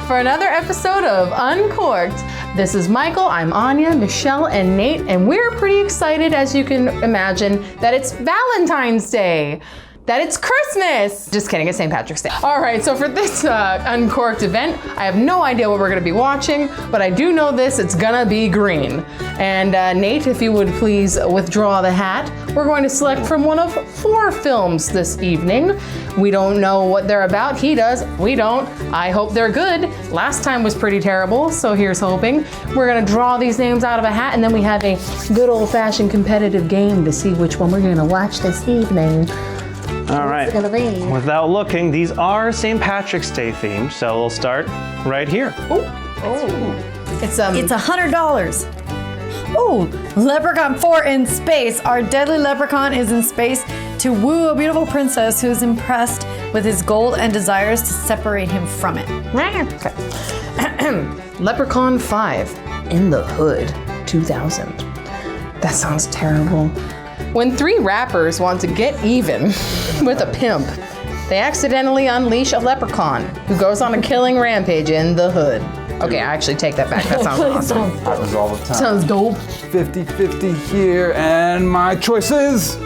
for another episode of Uncorked. This is Michael, I'm Anja, Michelle, and Nate, and we're pretty excited, as you can imagine, that it's Valentine's Day. That it's Christmas! Just kidding, it's St. Patrick's Day. All right, so for this Uncorked event, I have no idea what we're gonna be watching, but I do know this, it's gonna be green. And Nate, if you would please withdraw the hat, we're going to select from one of 4 films this evening. We don't know what they're about, he does, we don't. I hope they're good. Last time was pretty terrible, so here's hoping. We're gonna draw these names out of a hat, and then we have a good old-fashioned competitive game to see which one we're gonna watch this evening. All right, without looking, these are St. Patrick's Day themed, so we'll start right here. Oh. It's $100. Oh, Leprechaun 4 in space. Our deadly leprechaun is in space to woo a beautiful princess who is impressed with his gold and desires to separate him from it. Leprechaun 5 in the Hood 2000. That sounds terrible. When 3 rappers want to get even with a pimp, they accidentally unleash a leprechaun who goes on a killing rampage in the hood. Okay, I actually take that back. That sounds awesome. Happens all the time. Sounds dope. 50-50 here, and my choice is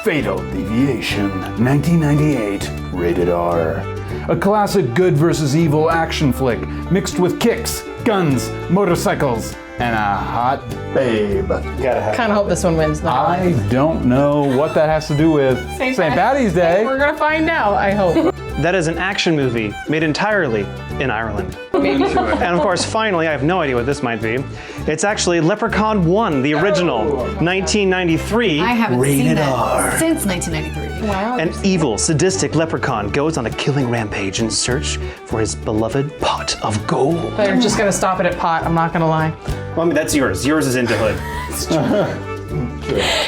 Fatal Deviation, 1998, rated R. A classic good versus evil action flick mixed with kicks, guns, motorcycles, and a hot babe. Kind of hope this one wins. I don't know what that has to do with St. Patty's Day. We're gonna find out, I hope. That is an action movie made entirely in Ireland. And of course, finally, I have no idea what this might be. It's actually Leprechaun 1, the original, 1993, I haven't rated seen R. that since 1993. Wow. An evil, sadistic leprechaun goes on a killing rampage in search for his beloved pot of gold. They're just gonna stop it at pot, I'm not gonna lie. Well, I mean, that's yours. Yours is into hood.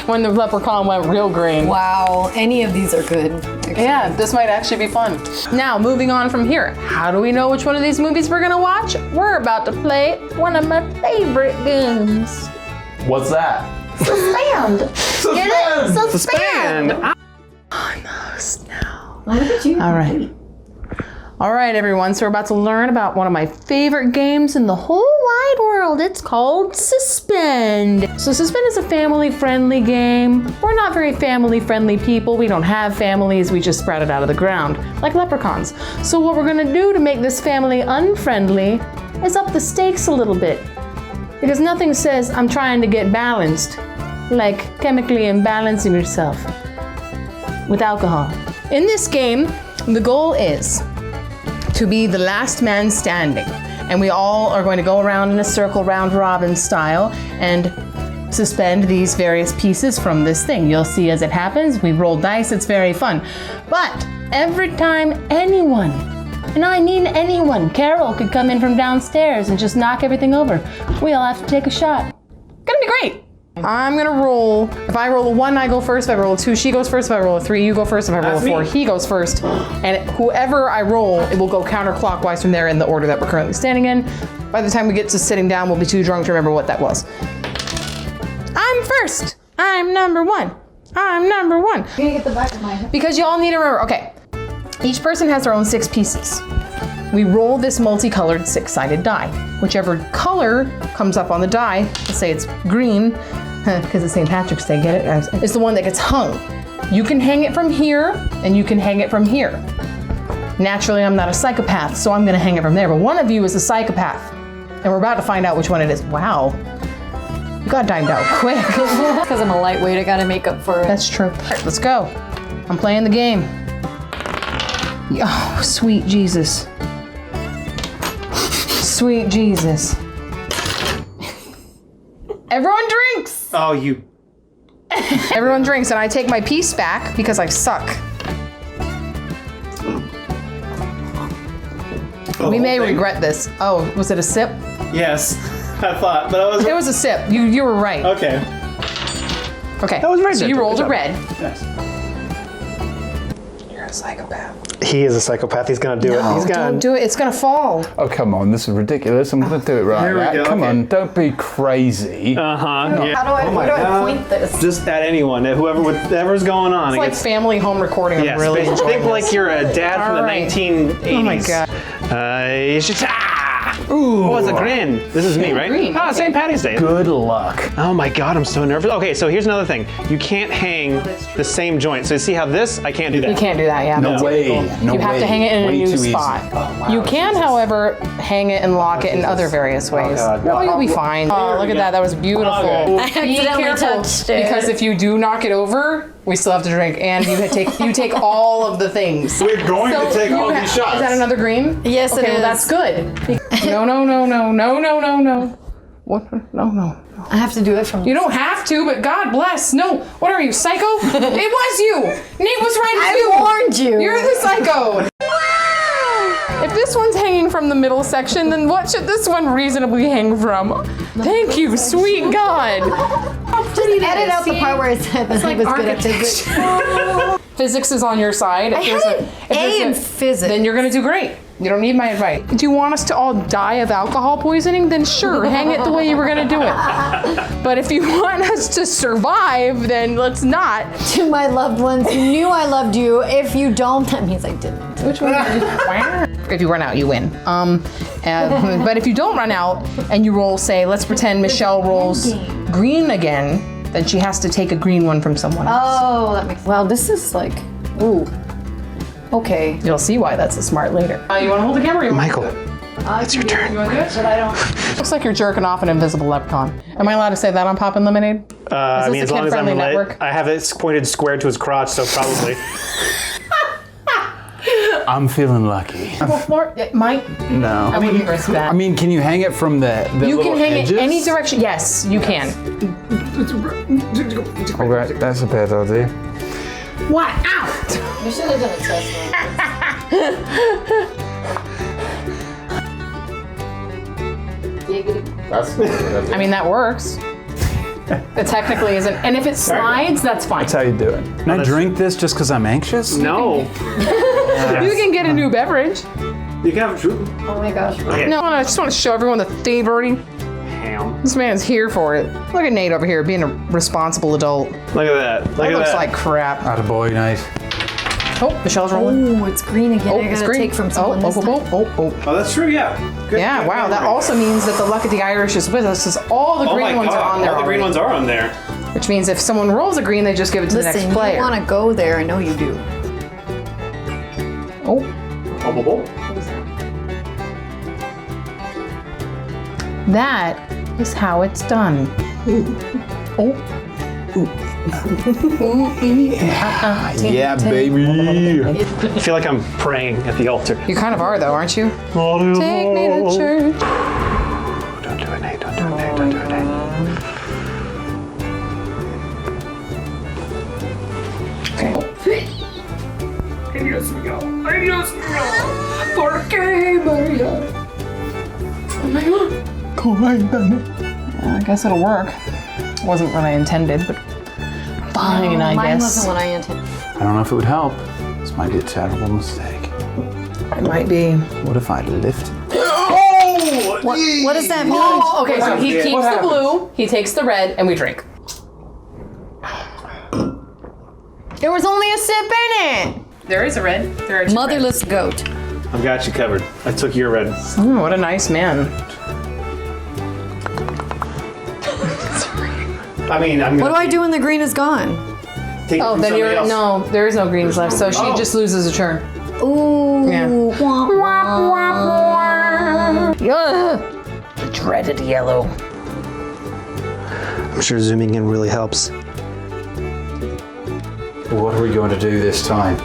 When the leprechaun went real green. Wow, any of these are good. Actually. Yeah, this might actually be fun. Now, moving on from here, how do we know which one of these movies we're gonna watch? We're about to play one of my favorite games. What's that? Suspend. Get it? Suspend! I'm the host now. Look at you. All right. All right, everyone, so we're about to learn about one of my favorite games in the whole wide world. It's called Suspend. So Suspend is a family-friendly game. We're not very family-friendly people. We don't have families. We just sprouted out of the ground, like leprechauns. So what we're gonna do to make this family unfriendly is up the stakes a little bit. Because nothing says I'm trying to get balanced, like chemically imbalancing yourself with alcohol. In this game, the goal is to be the last man standing. And we all are going to go around in a circle, round robin style, and suspend these various pieces from this thing. You'll see as it happens, we roll dice, it's very fun. But every time anyone, and I mean anyone, Carol could come in from downstairs and just knock everything over. We all have to take a shot. Gonna be great. I'm gonna roll. If I roll a 1, I go first. If I roll a 2, she goes first. If I roll a 3, you go first. If I roll a 4, he goes first. And whoever I roll, it will go counterclockwise from there in the order that we're currently standing in. By the time we get to sitting down, we'll be too drunk to remember what that was. I'm first. I'm number 1. I'm number 1. I'm gonna get the back of my head. Because you all need to remember, okay, each person has their own 6 pieces. We roll this multicolored 6-sided die. Whichever color comes up on the die, let's say it's green, because it's St. Patrick's Day, get it? It's the one that gets hung. You can hang it from here, and you can hang it from here. Naturally, I'm not a psychopath, so I'm gonna hang it from there, but one of you is a psychopath. And we're about to find out which one it is. Wow. You got dimed out quick. Because I'm a lightweight, I gotta make up for it. That's true. All right, let's go. I'm playing the game. Oh, sweet Jesus. Sweet Jesus. Everyone drinks! Oh, you. Everyone drinks, and I take my piece back because I suck. We may regret this. Oh, was it a sip? Yes, I thought, but I was. It was a sip. You were right. Okay. Okay. That was very so good. you rolled Good a job. red. Yes. a psychopath. He is a psychopath. He's gonna do it. He's gonna Don't do it. It's gonna fall. Oh, come on. This is ridiculous. I'm going to do it right. Here we go, Come okay. on. Don't be crazy. Yeah. How do I, where do I point this? Just at anyone, whatever's going on. It's like family home recording. Yes, I'm really think enjoying like this. you're a dad from the Alright. 1980s. Oh my god. Ooh, what's a grin? This is me, right? Green, Ah, St. Patty's Day. Good luck. Oh my god, I'm so nervous. Okay, so here's another thing. You can't hang the same joint. So you see how this? I can't do that. You can't do that, yeah. No That's way. illegal. No You have way. to hang it in Way a new too easy. spot. Oh, wow. You can, however, hang it and lock it in other various ways. God. No, you'll be fine. Oh, look at that. That was beautiful. Okay. I accidentally touched it. Because if you do knock it over, we still have to drink, and you take all of the things. We're going So to take you all ha- these shots. Is that another green? Yes, okay, it well, is. that's good. No. What? No. I have to do it from. You don't have to, but God bless. No. What are you, psycho? It was you. Nate was right. It's I you. warned you. You're the psycho. If this one's hanging from the middle section, then what should this one reasonably hang from? Thank you, sweet God. Just edit out the part where it said that I was good at physics. Physics is on your side. I had an A in physics. Then you're gonna do great. You don't need my advice. Do you want us to all die of alcohol poisoning? Then sure, hang it the way you were gonna do it. But if you want us to survive, then let's not. To my loved ones, you knew I loved you. If you don't, that means I didn't. Which one? If you run out, you win. But if you don't run out and you roll, say, let's pretend Michelle rolls green again, then she has to take a green one from someone else. Oh, that makes. Well, this is like, ooh. Okay. You'll see why that's a smart later. You want to hold the camera? Or you Michael, It's your turn. You want to do it? But I don't. Looks like you're jerking off an invisible leprechaun. Am I allowed to say that on Poppin' Lemonade? I this mean, a as long as I'm kid-friendly lit, network? I have it pointed square to his crotch, so probably. I'm feeling lucky. It might. No. I wouldn't risk that. I mean, can you hang it from the you little can hang edges? it any direction. Yes, you can. Okay, that's a bad idea. What? Ow! We should have done a test I mean, that works. It technically isn't. And if it slides, that's fine. That's how you do it. Can I drink this just because I'm anxious? No. You can get a new beverage. You can have true Oh my gosh. No, I just want to show everyone the thievery. ham. This man's here for it. Look at Nate over here being a responsible adult. Look at that. Look That at looks that. like crap. Attaboy, nice. Oh, Michelle's rolling. Oh, it's green again. I it's gotta green. take from someone this time. Oh, that's true. Yeah. Good, Yeah, good wow. That memory. also means that the luck of the Irish is with us, because all the Oh green my ones God, are on there all the green already. ones are on there. Which means if someone rolls a green, they just give it to the Listen, next player. you want to go there. I know you do. Oh, Oh. that is how it's done. Oh. Yeah, baby. I feel like I'm praying at the altar. You kind of are, though, aren't you? Oh, Take me to church. Don't do it, Nate. Don't do it, Nate. Don't do it, Nate. I guess it'll work. Wasn't what I intended, but fine, I Mine guess. wasn't what I intended. I don't know if it would help. This might be a terrible mistake. It might be. What if I lift? What does that mean? Oh, okay, so he keeps What the happens? blue, he takes the red, and we drink. There was only a sip in it. There is a red. There is Motherless goat. I've got you covered. I took your red. What a nice man. I mean, I'm What do gonna I do when the green is gone? take it Oh, from then somebody you're else. no. There is no greens left, so she Oh. just loses a turn. Ooh. Yeah. Wah, wah. Ugh. The dreaded yellow. I'm sure zooming in really helps. What are we going to do this time?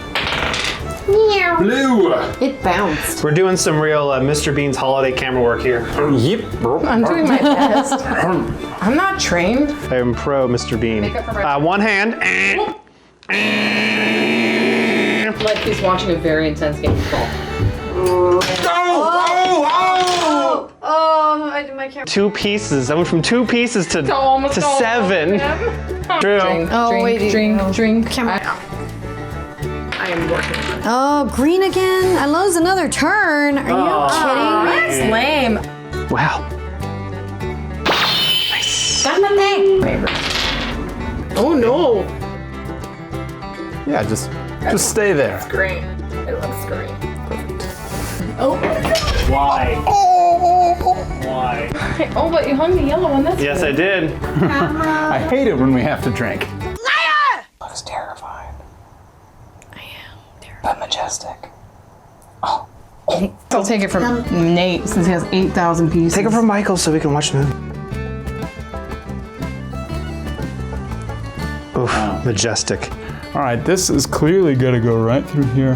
Blue! It bounced. We're doing some real Mr. Bean's holiday camera work here. Yep. I'm doing my best. I'm not trained. I am pro Mr. Bean. Make up for right. One hand. Like he's watching a very intense game of golf. Oh, my camera. 2 pieces. I went from 2 pieces to Almost all 7. True. Drink, Oh, drink, wait, drink, no. drink. Camera. I I am working. Oh, green again? I lose another turn. Are you kidding me? That's lame. Wow. Got my thing. Oh no. Yeah, just stay there. Great. It looks great. Why? Why? Oh, but you hung the yellow one. That's Yes, I good. did. I hate it when we have to drink. Looks terrifying. I am terrified. But majestic. I'll take it from Nate since he has 8,000 pieces. Take it from Michael so we can watch the movie. Oof, majestic. All right, this is clearly gonna go right through here.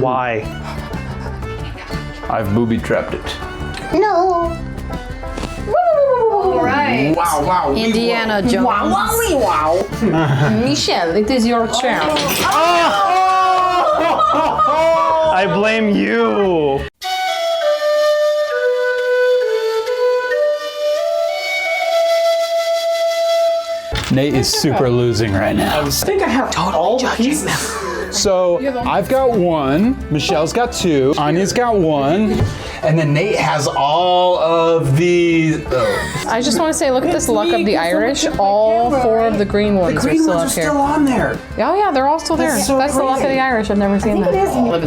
Why? I've booby-trapped it. No. All right. Wow. Indiana Jones. Wow. Michelle, it is your turn. I blame you. Nate is super losing right now. I think I have all the pieces. So I've got one, Michelle's got two, Anya's got one, and then Nate has all of these. I just want to say, look at this luck of the Irish. All 4 of the green ones are still up here. on there. Oh yeah, they're all still there. That's the luck of the Irish. I've never seen that.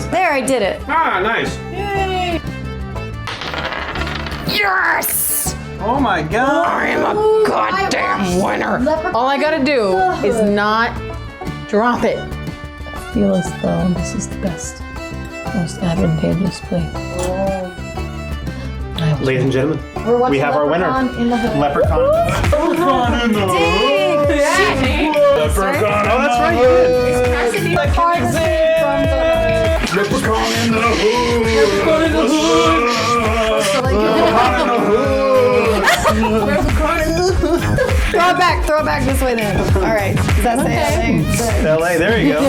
There, I did it. Ah, nice. Yes! Oh my god. I am a goddamn winner. All I gotta do is not drop it. I feel as though this is the best, most advantageous place. Ladies and gentlemen, we have our winner. Leprechaun. Leprechaun in the hood. Leprechaun. Oh, that's right. Leprechaun in the hood. Leprechaun in the hood. Throw it back this way then. All right. Does that say anything? LA, there you go.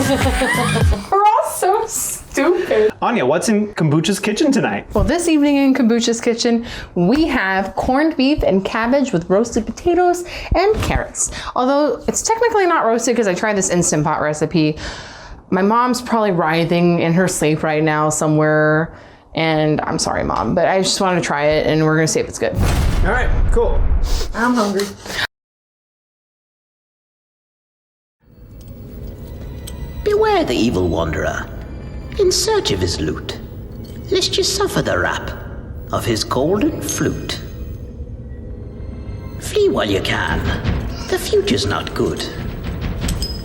We're all so stupid. Anja, what's in Kombucha's Kitchen tonight? Well, this evening in Kombucha's Kitchen, we have corned beef and cabbage with roasted potatoes and carrots. Although it's technically not roasted because I tried this Instant Pot recipe. My mom's probably writhing in her sleep right now somewhere. And I'm sorry, Mom, but I just want to try it and we're going to see if it's good. All right, cool. I'm hungry. Beware the evil wanderer, in search of his loot, lest you suffer the rap of his golden flute. Flee while you can, the future's not good,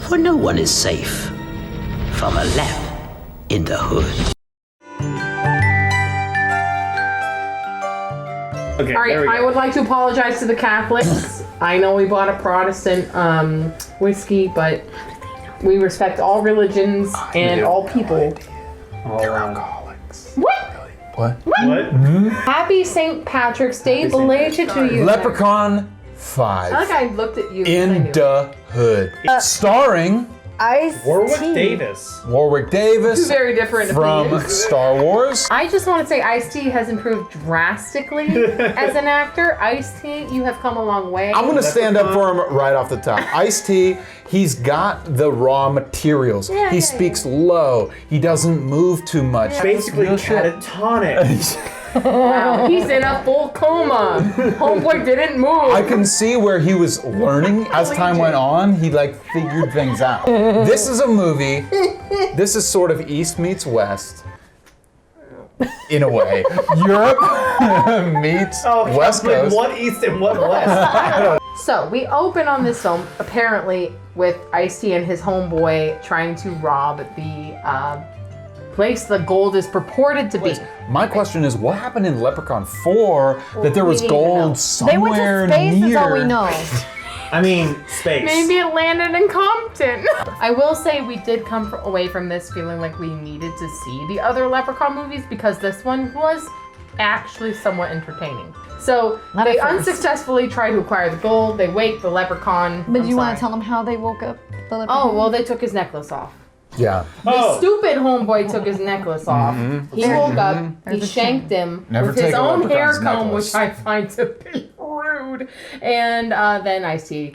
for no one is safe from a lep in the hood. Okay, All right, I would like to apologize to the Catholics. I know we bought a Protestant whiskey, but we respect all religions and all people. They're alcoholics. What? What? Happy St. Patrick's Day belated to you. Leprechaun 5. I like I looked at you. In the hood. Starring Warwick Davis. Warwick Davis. Two very different from opinions. Star Wars. I just want to say Ice-T has improved drastically as an actor. Ice-T, you have come a long way. I'm gonna stand up for him right off the top. Ice-T, he's got the raw materials. He speaks low. He doesn't move too much. Basically catatonic. Wow, he's in a full coma. Homeboy didn't move. I can see where he was learning as time went on. He like figured things out. This is a movie. This is sort of East meets West. In a way. Europe meets West Coast. What East and what West? So we open on this film apparently with Ice-T and his homeboy trying to rob the place the gold is purported to be. My question is, what happened in Leprechaun 4 that there was we need to know. gold They went somewhere to space, near? is all we know. I mean, space. Maybe it landed in Compton. I will say we did come away from this feeling like we needed to see the other Leprechaun movies because this one was actually somewhat entertaining. So they unsuccessfully try to acquire the gold. They wake the Leprechaun. But do you want to tell them how they woke up the Leprechaun? Oh, well, they took his necklace off. Yeah. The stupid homeboy took his necklace off. He woke up, he shanked him Never with his take a own hair leprechaun's comb, necklace. which I find to be rude. And then Ice-T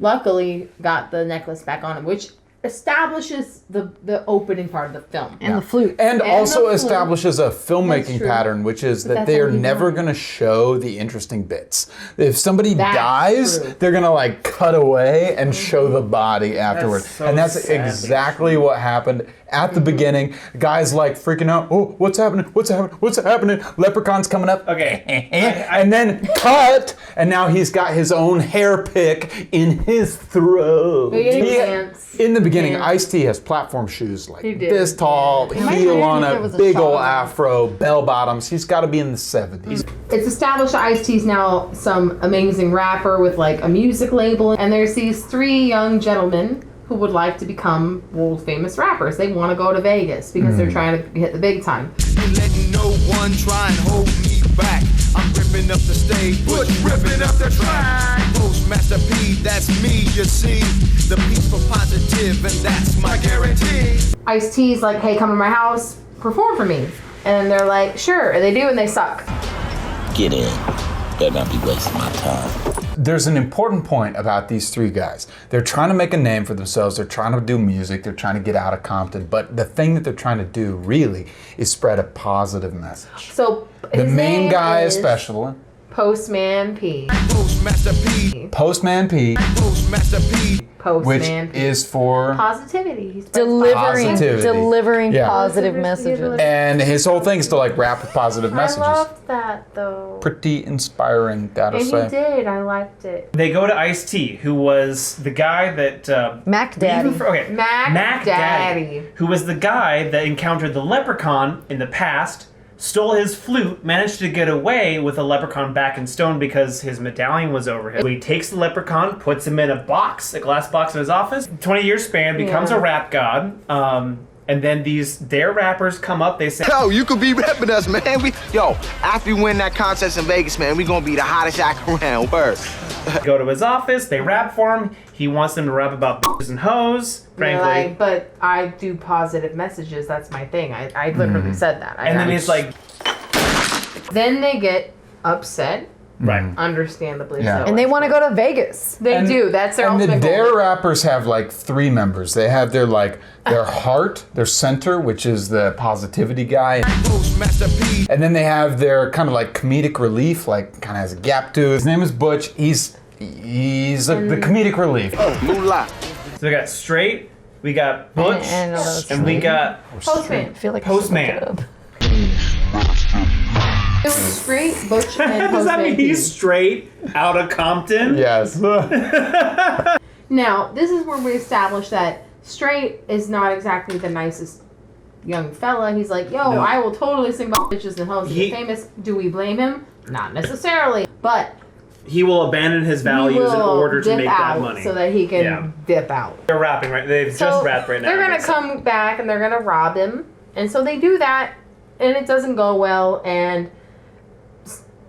luckily got the necklace back on him, which establishes the opening part of the film. And the flute. And And also the flute. establishes a That's filmmaking true. pattern, which is that that's they all are he never wanted. going to show the interesting bits. If somebody That's dies, true. they're going to like cut away and show the body afterwards. so And that's sad, but exactly what happened at the beginning. Guys like freaking out. Oh, what's happening? What's happening? What's happening? Leprechaun's coming up. Okay. And then cut, and now he's got his own hair pick in his throat. Beginning He- dance. In the beginning, Yeah. Ice-T has platform shoes like He did. this tall, Yeah. heel on there a was a big shot old of him. afro, bell bottoms. He's got to be in the 70s. It's established that Ice-T's now some amazing rapper with like a music label, and there's these 3 young gentlemen who would like to become world famous rappers. They want to go to Vegas because they're trying to hit the big time. Letting no one try and hold me back. I'm ripping up the stage, Butch ripping up the track. Postmaster P, that's me, you see. The peaceful positive, and that's my guarantee. Ice-T's like, hey, come to my house, perform for me. And they're like, sure, and they do, and they suck. Get in. Better not be wasting my time. There's an important point about these 3 guys. They're trying to make a name for themselves. They're trying to do music. They're trying to get out of Compton. But the thing that they're trying to do really is spread a positive message. So The his main name guy is especially, Postman P. Postmaster P, Postman P, Postmaster P. which Postman P. is for... Positivity. He's Positivity. delivering Yeah. positive messages. And his whole thing is to like rap with positive messages. I loved that though. Pretty inspiring, gotta And say. he did. I liked it. They go to Ice-T, who was the guy that Mac Daddy. Mac Daddy. who was the guy that encountered the Leprechaun in the past, stole his flute, managed to get away with a Leprechaun back in stone because his medallion was over him. So he takes the Leprechaun, puts him in a box, a glass box in his office. 20-year span, becomes Yeah. a rap god. And then their rappers come up. They say, Yo, you could be repping us, man. After we win that contest in Vegas, man, we gonna be the hottest act around. Word. go to his office. They rap for him. He wants them to rap about bitches and hoes. Frankly. Like, but I do positive messages. That's my thing. I literally said that. And then he's like, Then they get upset. right. Understandably Yeah. so. And they want to go to Vegas. They do. That's their And the ultimate Dare goal. rappers have like 3 members. They have their heart, their center, which is the positivity guy. Postmaster P. And then they have their kind of like comedic relief, like kind of has a gap to it. His name is Butch. He's the comedic relief. Moolah. So we got Straight, we got Butch, And those and we got Postman. I feel like Postman. I should look it up. Straight Butch and Does that mean Postman. he's straight out of Compton? Yes. Now, this is where we establish that Straight is not exactly the nicest young fella. He's like, yo, I will totally sing about bitches and hoes to get famous. Do we blame him? Not necessarily. But He will abandon his values in will order to dip make out that money. so that he can Yeah. dip out. They're rapping right. They've just rapped right now. They're gonna come back and they're gonna rob him, and so they do that, and it doesn't go well. And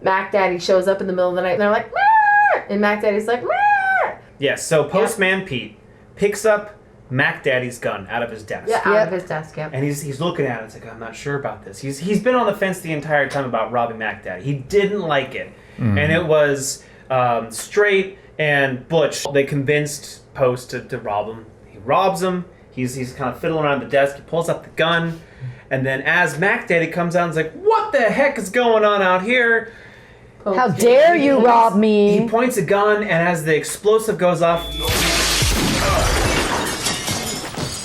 Mac Daddy shows up in the middle of the night, and they're like, "Meow!" And Mac Daddy's like, "Meow!" Yes. So Postman Pete picks up Mac Daddy's gun out of his desk. Yeah, out Yep. of his desk. Yep. And he's looking at it. It's like, I'm not sure about this. He's been on the fence the entire time about robbing Mac Daddy. He didn't like it, and it was Straight and Butch. They convinced Post to rob him. He robs him. He's kind of fiddling around the desk. He pulls up the gun, and then as Mac Daddy comes out, he's like, "What the heck is going on out here?" How dare you rob He me? points a gun, and as the explosive goes off,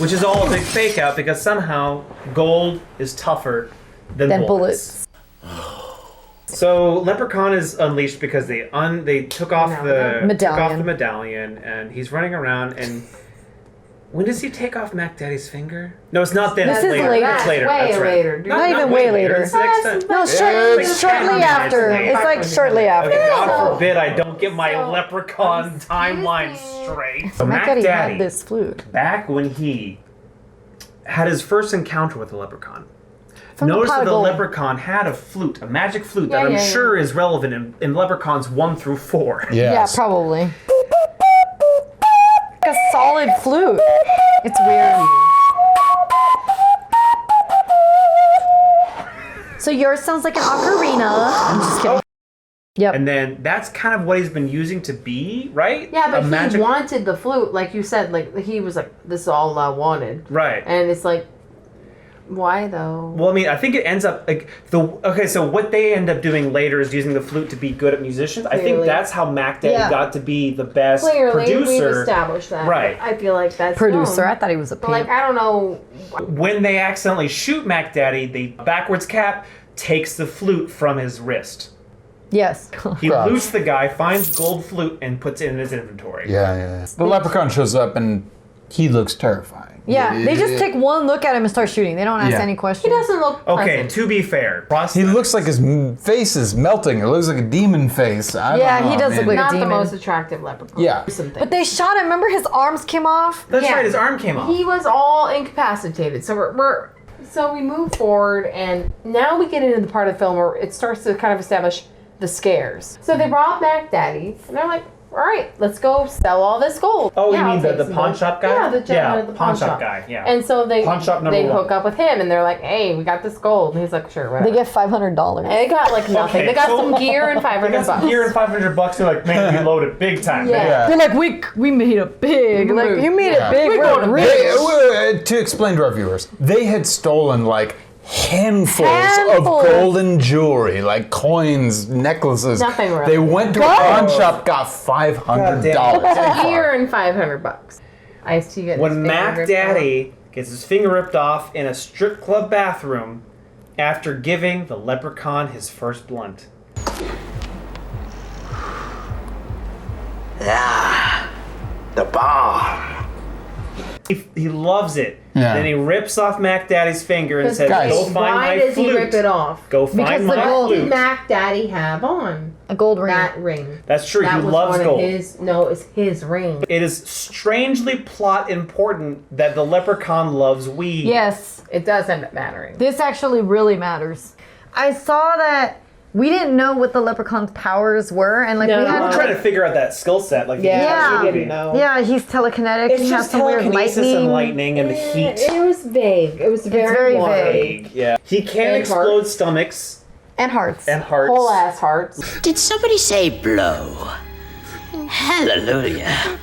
which is all a big fake out because somehow gold is tougher than Then bullets. So Leprechaun is unleashed because they took off the medallion, and he's running around. And when does he take off Mac Daddy's finger? No, it's not then. This It's is later. later. It's later. Way That's right. later, dude. Not even way later. It's the next time. No, It's shortly like after. 10 minutes It's like shortly after. Okay, God So- forbid I don't get my so- Leprechaun excuse timeline me. straight. So Mac Daddy had this flute. back when he had his first encounter with the Leprechaun, From noticed pot that of the gold. Leprechaun had a flute, a magic flute that Yeah, I'm yeah, sure is relevant in Leprechauns 1 through 4. Yeah, Yes. probably. Like a solid flute. It's weird. So yours sounds like an ocarina. I'm just kidding. Yep. And then that's kind of what he's been using to be, right? Yeah, but A magic- he wanted the flute, like you said. Like he was like, "This is all I wanted." Right. And it's like, why though? Well, I mean, I think it ends up like so what they end up doing later is using the flute to be good at musicians. I think Clearly. that's how Mac Daddy Yeah. got to be the best Clearly, producer. we've established that. Right. But I feel like that's Producer. dumb. I thought he was a But like, pimp. I don't know. When they accidentally shoot Mac Daddy, the backwards cap takes the flute from his wrist. Yes. He Gosh. loots the guy, finds gold flute, and puts it in his inventory. Yeah. The leprechaun shows up and he looks terrifying. Yeah, they just take one look at him and start shooting. They don't ask Yeah. any He questions. doesn't look Okay, pleasant. to be fair, He looks like his face is melting. It looks like a demon face. I Yeah, don't he know, does man. look like Not the demon. most attractive leprechaun. Yeah. Something. But they shot him. Remember his arms came off? That's Yeah. right, his arm came off. He was all incapacitated. So so we move forward, and now we get into the part of the film where it starts to kind of establish the scares. So they brought Mac Daddy, and they're like, "All right, let's go sell all this gold." Oh, you I'll mean take the some pawn gold. shop guy? Yeah, the gentleman at the pawn shop guy, yeah. And so they Pawn shop number they one. hook up with him, and they're like, "Hey, we got this gold." And he's like, "Sure, whatever." They get $500. And they got like nothing. Okay, They got so- some gear and They $500 got some bucks. gear and $500. They're like, man, we loaded big time. Yeah. man. They're like, we made it big. Like, you made it big. We're rich. To explain to our viewers, they had stolen like handfuls Handfuls. of golden jewelry, like coins, necklaces. Nothing really. They went to a pawn shop, got $500. Gear and $500. Ice tea getting his When finger Mac ripped Daddy gets his finger ripped off in a strip club bathroom after giving the leprechaun his first blunt. The bomb. He loves it. Yeah. Then he rips off Mac Daddy's finger and says, Guys- go find Why my does flute. he rip it off? Go find Because my the gold- What did flute. Mac Daddy have on? A gold ring. That ring. That's true. That He was loves one gold. of his. No, it's his ring. It is strangely plot important that the leprechaun loves weed. Yes. It does end up mattering. This actually really matters. I saw that we didn't know what the leprechaun's powers were, and like No. we I'm had trying to figure out that skill set. Like, Yeah. we didn't know. Yeah, he's telekinetic. It's he has just some weird telekinesis lightning. and lightning and the heat. It was vague. It was very, very vague. vague. Yeah. He can And explode hearts. stomachs And hearts. and hearts. Whole ass hearts. Did somebody say blow? Hallelujah.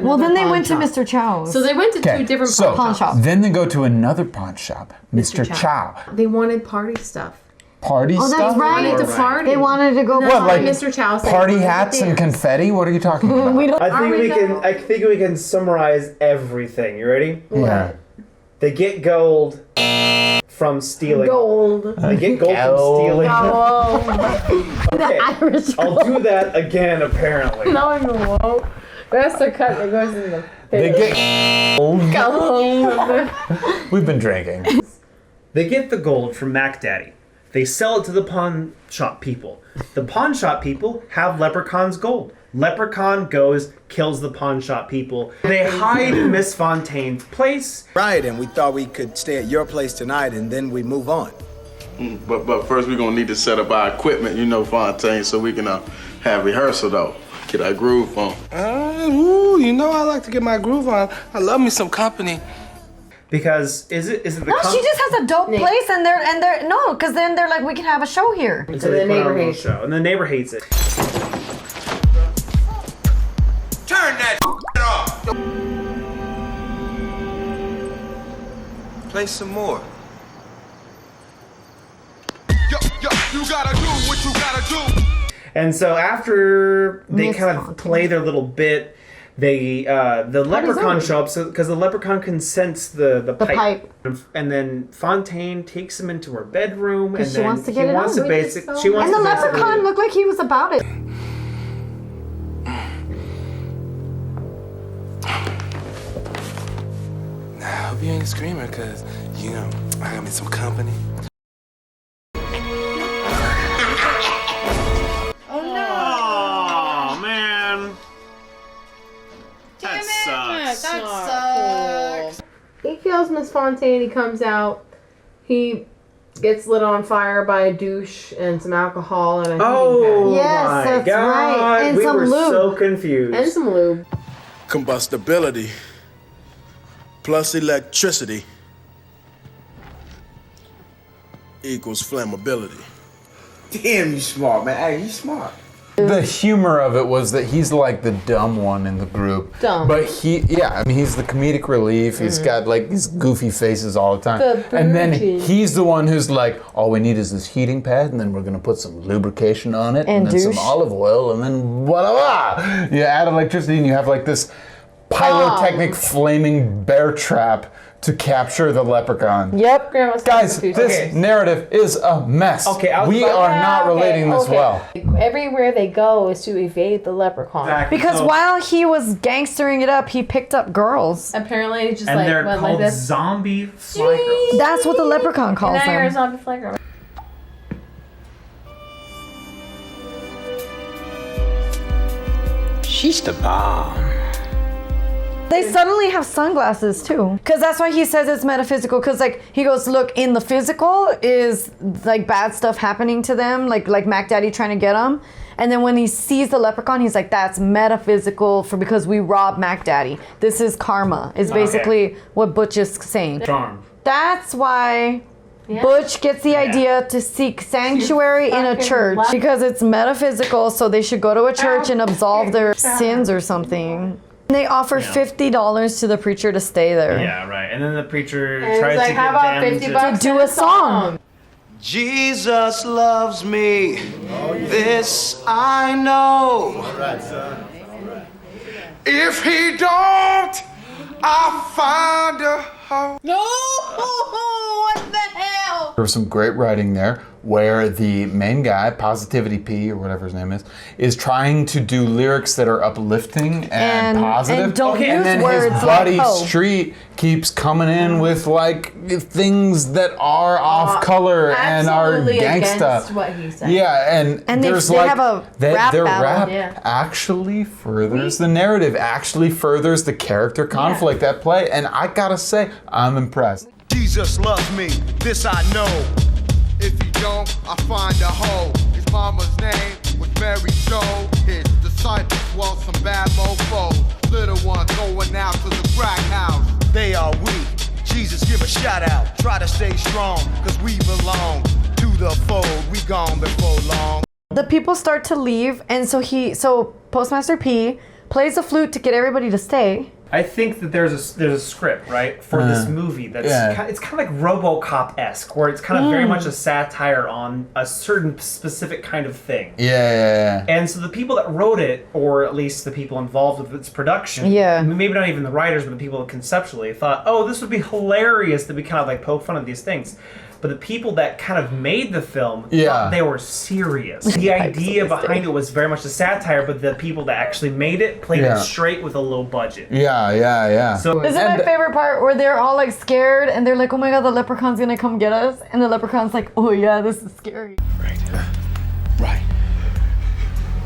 Well, then they went to Mr. Chow's. So they went to two different pawn shops. Then they go to another pawn shop, Mr. Chow. They wanted party stuff. Party Oh, stuff? that's right. Wanted to party. They wanted to go. What, like Mr. Chow said party wanted to hats and dance. confetti? What are you talking about? We don't. I Are think we we can. though? I think we can summarize everything. You ready? Yeah. They get gold from stealing. Gold. They get gold Gold. from stealing. Oh. Okay. Irish I'll do that again. Apparently. No, you won't. That's the cut that goes in the They get gold. We've been drinking. They get the gold from Mac Daddy. They sell it to the pawn shop people. The pawn shop people have Leprechaun's gold. Leprechaun goes, kills the pawn shop people. They hide in Miss Fontaine's place. Right, and we thought we could stay at your place tonight and then we move on. But first we're gonna need to set up our equipment, you know, Fontaine, so we can have rehearsal though. Get our groove on. You know I like to get my groove on. I love me some company. Because is it the No, she just has a dope place, and they're no, because then they're like, we can have a show here. so the they put on neighbor a little hates show, and the neighbor hates it. Turn that off. Play some more. Yo, you gotta do what you gotta do. And so after they Miss kind of Fontaigne. play their little bit, they the leprechaun over. show up because the leprechaun can sense the pipe. and then Fontaine takes him into her bedroom and 'Cause she then wants to get he it wants on. to We basic just she wants And the to basically- leprechaun looked like he was about it. I hope you ain't a screamer, cause, you know, I got me some company. Oh man, that sucks. He kills Miss Fontaine. He comes out. He gets lit on fire by a douche and some alcohol and a heating Oh Yes, my that's God. right. And we some were lube. so confused. pad. And some lube. Combustibility plus electricity equals flammability. Damn, you smart, man. Hey, you smart. The humor of it was that he's like the dumb one in the group. Dumb. But he's the comedic relief. He's got like these goofy faces all the time. And then he's the one who's like, all we need is this heating pad, and then we're gonna put some lubrication on it, and then some olive oil, and then voila! You add electricity, and you have like this pyrotechnic flaming bear trap to capture the leprechaun. Yep. Guys, this narrative is a mess. Okay, we are not relating this well. Everywhere they go is to evade the leprechaun. Exactly. Because So- while he was gangstering it up, he picked up girls. Apparently, it's just and like they're went called like this. zombie fly girls. That's what the leprechaun calls And now you're a them. zombie flag girl. She's the bomb. They suddenly have sunglasses too. Because that's why he says it's metaphysical. Because like he goes, look, in the physical is like bad stuff happening to them, like Mac Daddy trying to get them. And then when he sees the leprechaun, he's like, that's metaphysical because we robbed Mac Daddy. This is karma, is basically what Butch is saying. Charm. That's why Butch gets the idea to seek sanctuary in a church because it's metaphysical, so they should go to a church and absolve their sins or something. They offer $50 to the preacher to stay there. Yeah, right. And then the preacher And tries it's like, to how get about them 50 to bucks do and a song. Jesus loves me. This I know. If he don't, I'll find a home. What the hell? There was some great writing there where the main guy, Positivity P or whatever his name is trying to do lyrics that are uplifting and positive. And don't use and then words his buddy like hope. Street keeps coming in with like things that are off color and are Absolutely gangsta. against what he said. Yeah, and they there's have like a their rap battle. rap Yeah. actually furthers the narrative, actually furthers the character conflict at play, and I gotta say, I'm impressed. Jesus loves me, this I know. If he don't, I find a hole. His mama's name was Mary Jo. His disciples was some bad mofos. Little ones going out to the crack house. They are weak. Jesus, give a shout out. Try to stay strong, cause we belong to the fold. We gone before long. The people start to leave, and so Postmaster P plays the flute to get everybody to stay. I think that there's a script, right, for this movie that's it's kind of like RoboCop-esque, where it's kind of very much a satire on a certain specific kind of thing. Yeah. And so the people that wrote it, or at least the people involved with its production, maybe not even the writers, but the people conceptually thought, oh, this would be hilarious that we kind of like poke fun of these things. But the people that kind of made the film thought they were serious. The idea behind it was very much a satire, but the people that actually made it played it straight with a low budget. Yeah. So This is my favorite part where they're all like scared and they're like, oh my god, the leprechaun's gonna come get us. And the leprechaun's like, oh yeah, this is scary.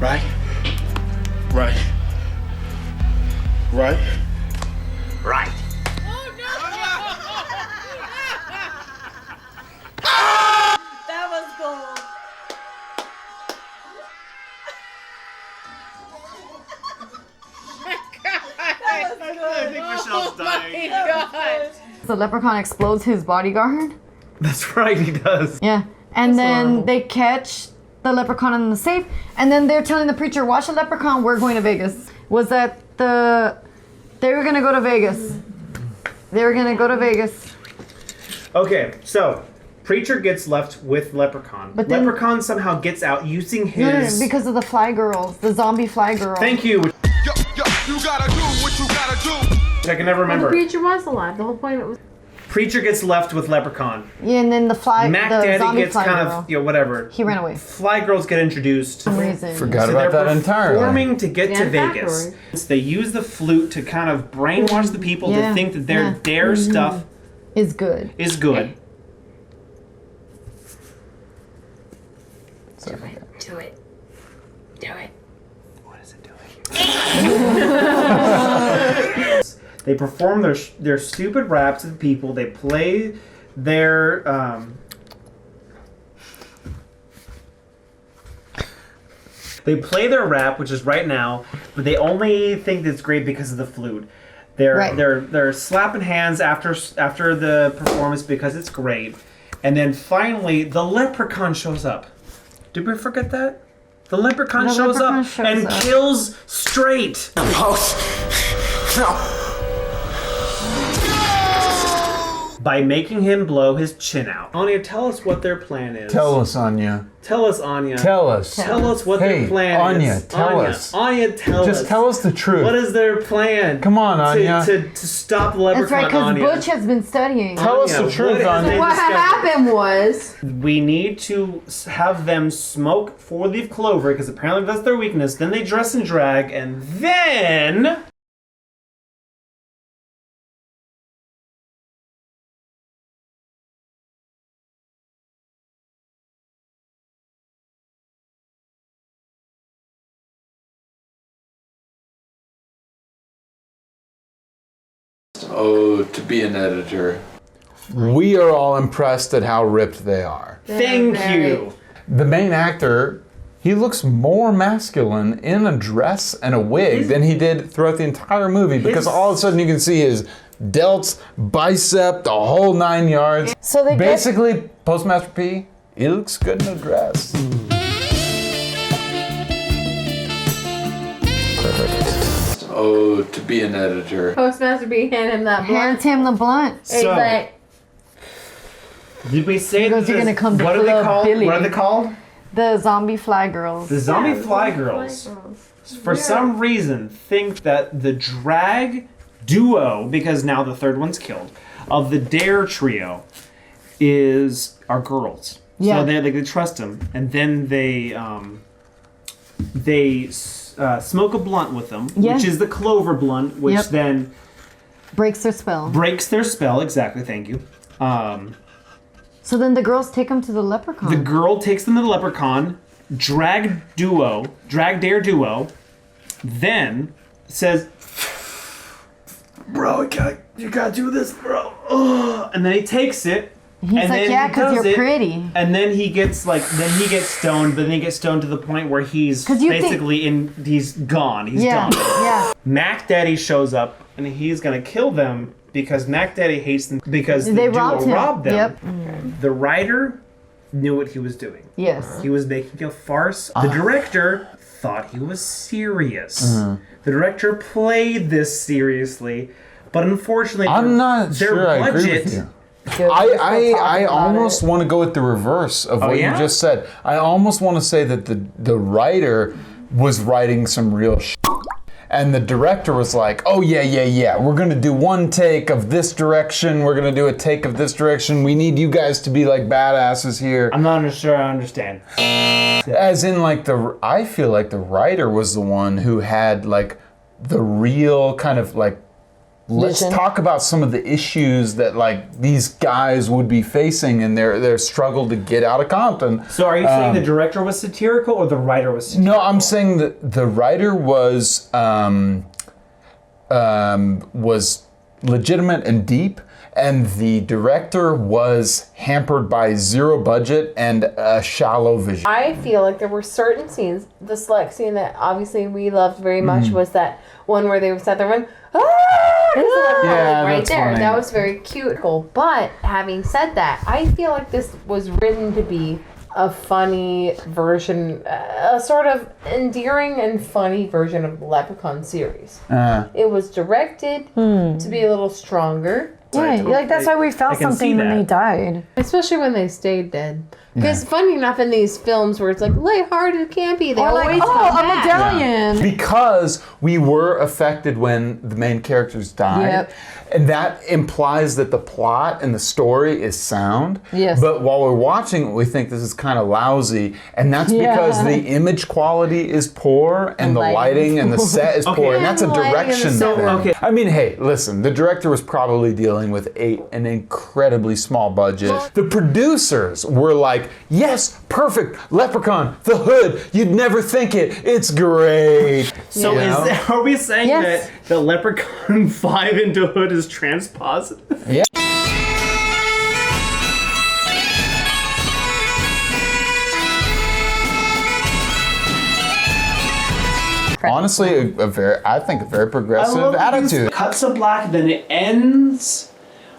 Right. That was gold. I think Michelle's dying. God. The leprechaun explodes his bodyguard. That's right, he does. Yeah. And then they catch the leprechaun in the safe. And then they're telling the preacher, watch the leprechaun, we're going to Vegas. Was that they were going to go to Vegas. Okay, so Preacher gets left with Leprechaun. But then- Leprechaun somehow gets out using his... No, because of the fly girls, the zombie fly girl. Thank you. Yo, you gotta do what you gotta do. I can never Well, the remember. preacher was alive. The whole point of it was... Preacher gets left with Leprechaun. Yeah, and then the Mac zombie Daddy gets fly kind girl. of, whatever. He ran away. Fly girls get introduced. For some reason. Forgot So about they're that entirely. performing to get to Yeah, Vegas. backwards. They use the flute to kind of brainwash the people to think that their stuff Is good. is good. Do it. What is it doing? They perform their stupid raps to the people. They play their rap, which is Right Now, but they only think that's great because of the flute. They're slapping hands after the performance because it's great, and then finally the Leprechaun shows up. Did we forget that? The leprechaun The shows leprechaun up shows and up. kills straight. By making him blow his chin out. Anya, tell us what their plan is. Tell us, Anya. Tell us, Anya. Tell us. Tell us what Hey, their plan Anya, is. tell us. Anya, tell us. Just tell us the truth. What is their plan? Come on, Anya. To stop the leprechaun, That's right, because Anya. Butch has been studying. Tell us Anya, the truth, what is Anya. they What discovered? happened was We need to have them smoke 4-leaf clover because apparently that's their weakness. Then they dress in drag, and then Oh, to be an editor. We are all impressed at how ripped they are. thank you. The main actor, he looks more masculine in a dress and a wig than he did throughout the entire movie because all of a sudden you can see his delts, bicep, the whole 9 yards. So they Basically, Postmaster P, he looks good in a dress. Oh, to be an editor. Postmaster B hand him that blunt. hands him the blunt. He's So- like, Did we say Because that you're this- gonna come to what are they Club called? Billy. What are they called? The zombie fly girls. The zombie fly girls. For some reason, think that the drag duo, because now the third one's killed, of the Dare trio, are girls. Yeah. So they trust them, and then they smoke a blunt with them, Yeah. which is the clover blunt, which Yep. then Breaks their spell. breaks their spell. Exactly. Thank you. So then the girls take him to the leprechaun. The girl takes them to the leprechaun, drag dare duo, then says, "Bro, you gotta do this, bro." Ugh. And then he takes it. He's and like, then yeah, he because does you're it, pretty. And then he gets stoned, but then he gets stoned to the point where he's 'Cause you think- basically he's gone. He's Yeah, done. yeah. Mac Daddy shows up and he's gonna kill them because Mac Daddy hates them because the They duo robbed him. robbed them. Yep. The writer knew what he was doing. Yes. He was making a farce. The director thought he was serious. The director played this seriously, but unfortunately, I'm not their sure I budget. agree with you. I almost want to go with the reverse of what yeah? you just said. I almost want to say that the writer was writing some real shit. And the director was like, oh, yeah. We're going to do one take of this direction. We're going to do a take of this direction. We need you guys to be like badasses here. I'm not sure I understand. As in, like, I feel like the writer was the one who had, like, the real kind of, like, let's Vision. talk about some of the issues that, like, these guys would be facing in their struggle to get out of Compton. So are you saying the director was satirical or the writer was satirical? No, I'm saying that the writer was legitimate and deep, and the director was hampered by zero budget and a shallow vision. I feel like there were certain scenes. The select scene that obviously we loved very much was that one where they sat there and Yeah, right that's there. funny. That was very cute. But having said that, I feel like this was written to be a funny version, a sort of endearing and funny version of the Leprechaun series. It was directed to be a little stronger. Yeah, like that's why we I felt can see something when that. they died. Especially when they stayed dead. Because funny enough, in these films where it's like lighthearted, campy, they Or like, always oh, come a back. medallion. Because we were affected when the main characters died. Yep. And that implies that the plot and the story is sound. Yes. But while we're watching it, we think this is kind of lousy. And that's Yeah. because the image quality is poor and the lighting and the set is poor. And that's a And the lighting and the direction set there. work. Okay. I mean, hey, listen, the director was probably dealing with an incredibly small budget. The producers were like, yes, perfect, Leprechaun, the hood, you'd never think it, it's great. So You know? are we saying Yes. that the Leprechaun 5 into Hood is transpositive? Yeah. Honestly, I think a very progressive attitude. Cuts to black, then it ends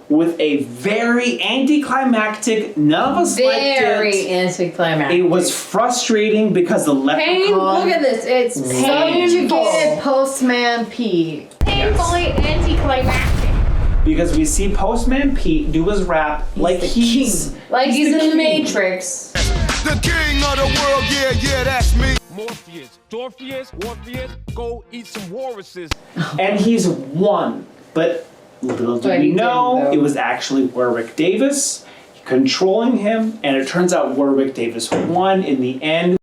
with a very anticlimactic, none of us liked it. Very anticlimactic. It was frustrating because the leprechaun... Look at this. It's painful. Subjugated Postman P. Painfully anticlimactic. Because we see Postman Pete do his rap like he's in the king. Matrix. The king of the world, yeah, that's me. Morpheus, Dorpheus, Orpheus, go eat some walruses. And he's won. But little do we know, it was actually Warwick Davis controlling him, and it turns out Warwick Davis won in the end.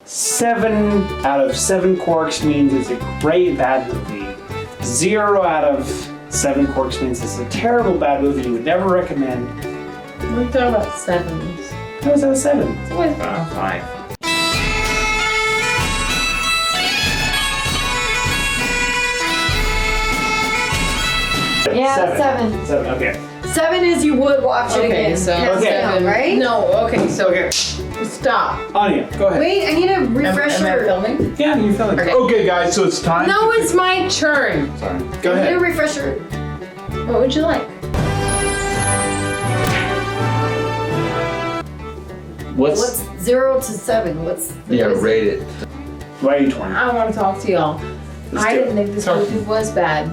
7 out of 7 corks means it's a great bad movie. 0 out of 7 corks means it's a terrible bad movie you would never recommend. We're talking about 7s. That was out of 7. It's always been a 5. Yeah, 7. 7, okay. 7 is you would watch it Okay, again. so Hands down, right? No, okay, so stop. Anya, go ahead. Wait, I need a refresher. Am I filming? Yeah, you're filming. Okay, guys, so it's time. No, it's my turn. Sorry. Go I need a ahead. refresher. What would you like? What's 0 to 7? What's the rate it. Why are you torn? I want to talk to y'all. I didn't think this movie was bad.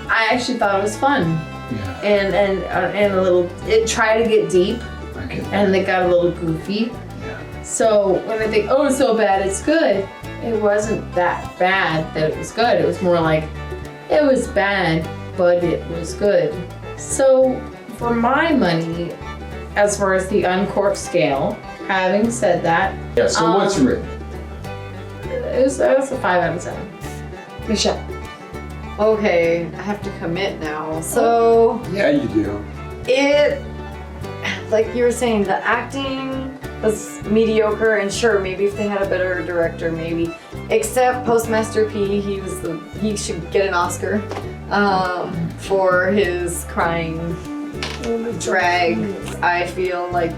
I actually thought it was fun. Yeah. And a little. It tried to get deep, and it got a little goofy. Yeah. So when I think, oh, it's so bad, it's good. It wasn't that bad that it was good. It was more like it was bad, but it was good. So for my money, as far as the Uncorked scale, having said that, Yeah, so what's your rate? it was a 5 out of 7. Michelle. Okay, I have to commit now. So Yeah, you do. it, like you were saying, the acting was mediocre, and sure, maybe if they had a better director, maybe. Except Postmaster P, he should get an Oscar for his crying drag. I feel like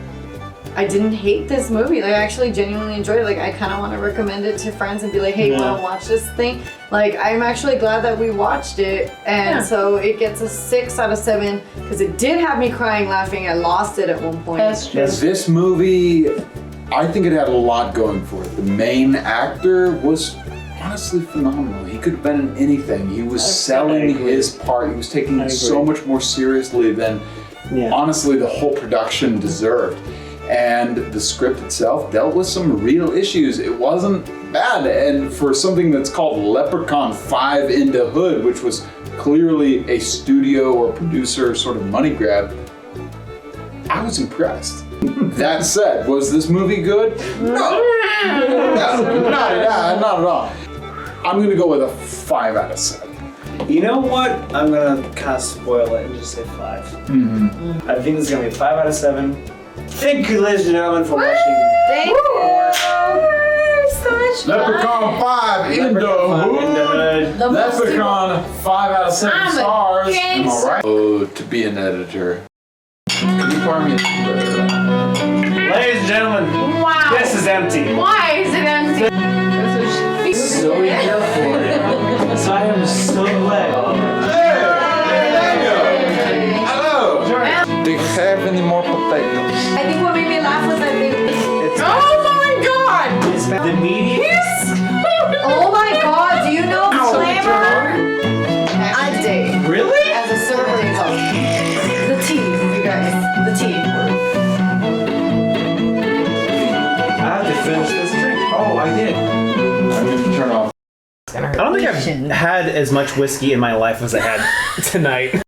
I didn't hate this movie. Like, I actually genuinely enjoyed it. Like, I kind of want to recommend it to friends and be like, hey, want to watch this thing? Like, I'm actually glad that we watched it. And so it gets a 6 out of 7 because it did have me crying, laughing. I lost it at one point. That's true. This movie, I think it had a lot going for it. The main actor was honestly phenomenal. He could have been in anything. He was selling his part. He was taking it so much more seriously than honestly the whole production deserved. And the script itself dealt with some real issues. It wasn't bad. And for something that's called Leprechaun 5 into Hood, which was clearly a studio or producer sort of money grab, I was impressed. That said, was this movie good? No, not at all. I'm gonna go with a 5 out of 7. You know what? I'm gonna kind of spoil it and just say 5. Mm-hmm. I think this is gonna be a 5 out of 7. Thank you, ladies and gentlemen, for watching. Thank you so much. Leprechaun 5 into Hood. Leprechaun 5 out of 7 stars. Am I right? Oh, to be an editor. Can you pour me a Ladies and gentlemen, this is empty. Why is it empty? So euphoric. So I am so glad. Hello. Do you have any more potatoes? I think what made me laugh was that they... Oh my god! It's the media. Oh my god, do you know Slammer? I did. Really? As a server, the tea, you guys. The tea. I have to finish this drink. Oh, I did. I need to turn off. I don't think I've had as much whiskey in my life as I had tonight.